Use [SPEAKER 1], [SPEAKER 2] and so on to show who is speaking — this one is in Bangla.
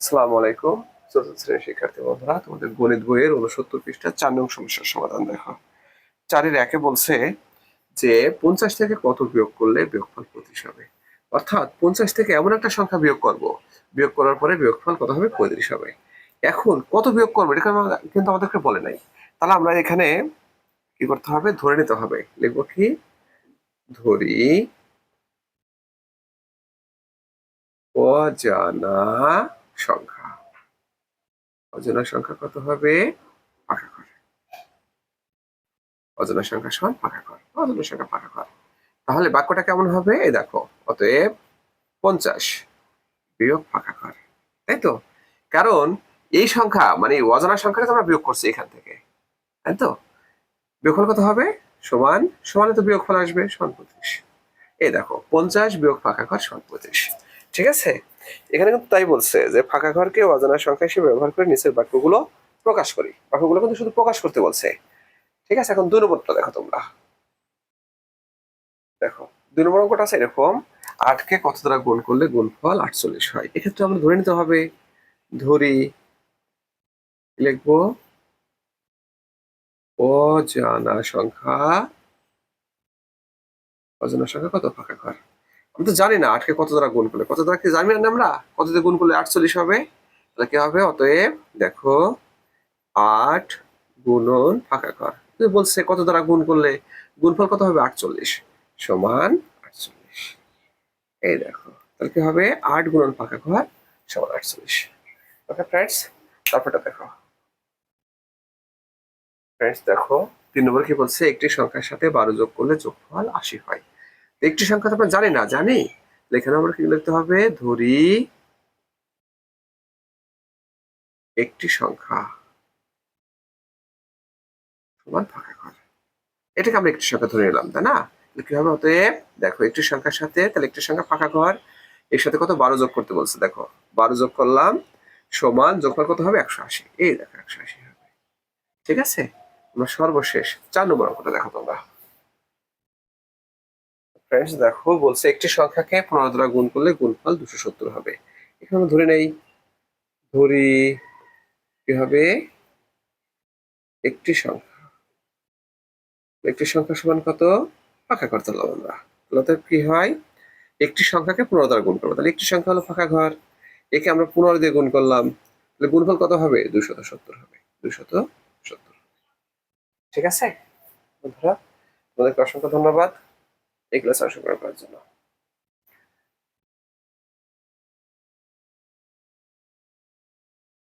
[SPEAKER 1] আসসালামু আলাইকুম। চতুর্থ শ্রেণীর শিক্ষার্থী বন্ধুরা, তোমাদের গণিত বইয়ের 69 পৃষ্ঠা 4 নং সমস্যার সমাধান দেখো। 4 এর 1 এ বলছে যে 50 থেকে কত বিয়োগ করলে বিয়োগফল 25 হবে। অর্থাৎ 50 থেকে এমন একটা সংখ্যা বিয়োগ করব, বিয়োগ করার পরে বিয়োগফল কত হবে? 35 হবে। এখন কত বিয়োগ করব এটা কিন্তু আমাদেরকে বলে নাই। তাহলে আমরা এখানে কি করতে হবে? ধরে নিতে হবে। লিখব কি? ধরি অজানা সংখ্যা। অজানা সংখ্যা কত হবে? ফাঁকা ঘর। অজানা সংখ্যা সমান ফাঁকা ঘর। অজানা সংখ্যা ফাঁকা ঘর। তাহলে বাক্যটা কেমন হবে? এই দেখো, অতএব 50 বিয়োগ ফাঁকা ঘর। তাই তো? কারণ এই সংখ্যা মানে অজানা সংখ্যাটা আমরা বিয়োগ করছি এখান থেকে, তাই তো? বিয়োগফল কত হবে? সমান সমানে তো বিয়োগফল আসবে, সমান 25। এই দেখো, 50 বিয়োগ ফাঁকা ঘর সমান 25। ঠিক আছে? এখানে কিন্তু তাই বলছে যে ফাঁকা ঘরকে অজানা সংখ্যা হিসেবে ব্যবহার করে নিচের বাক্যগুলো প্রকাশ করি। বাক্যগুলো কিন্তু শুধু প্রকাশ করতে বলছে। ঠিক আছে? এখন 2 নম্বরটা দেখো তোমরা। দেখো, 2 নম্বর অঙ্কটা আছে এরকম, 8 কে কত দ্বারা গুণ করলে গুণফল 48 হয়। এক্ষেত্রে আমরা ধরে নিতে হবে, ধরি লিখবো অজানা সংখ্যা। অজানা সংখ্যা কত? ফাঁকা ঘর। আমি তো জানি না 8 কে কত দ্বারা গুণ করলে, কত দ্বারা কি জানি না আমরা? কত দিয়ে গুণ করলে 48 হবে? তাহলে কি হবে? অতএব দেখো, 8 গুণন ফাঁকা ঘর। বলছে কত দ্বারা গুণ করলে গুণফল কত হবে? 48 সমান 48। এই দেখো, তাহলে কি হবে? 8 গুণন ফাঁকা ঘর সমান 48। ওকে ফ্রেন্ডস, তারপরটা দেখো। ফ্রেন্ডস দেখো, 3 নম্বর কি বলছে? একটি সংখ্যার সাথে 12 যোগ করলে যোগফল 80 হয়। একটি সংখ্যা তো আমরা জানি না, জানি? এখানে আমরা কি লিখতে হবে? ধরি একটি সংখ্যা সমান ফাঁকা ঘর। এটাকে আমরা একটি সংখ্যা ধরে নিলাম, তাই না? কি হবে? অতএব দেখো, একটি সংখ্যার সাথে, তাহলে একটি সংখ্যা ফাঁকা ঘর, এর সাথে কত? 12 যোগ করতে বলছে। দেখো, 12 যোগ করলাম সমান যোগফল কত হবে? 180। এই দেখো, 180 হবে। ঠিক আছে? আমরা সর্বশেষ 4 নম্বর অঙ্কটা দেখো তোমরা। ফ্রেন্ডস দেখো, বলছে একটি সংখ্যাকে 15 দ্বারা গুণ করলে গুণফল 270 হবে। এখানে ধরে নেই, ধরি কি হবে? একটি সংখ্যা, একটি সংখ্যা সমান কত? ফাঁকা ঘর ধরলাম আমরা। তাহলে কি হয়? একটি সংখ্যাকে 15 দ্বারা গুণ করবো, তাহলে একটি সংখ্যা হলো ফাঁকা ঘর, একে আমরা 15 দিয়ে গুণ করলাম, তাহলে গুণফল কত হবে? 270 হবে। 270। ঠিক আছে বন্ধুরা, তোমাদেরকে অসংখ্য ধন্যবাদ এই ক্লাস অংশগ্রহণ করার জন্য।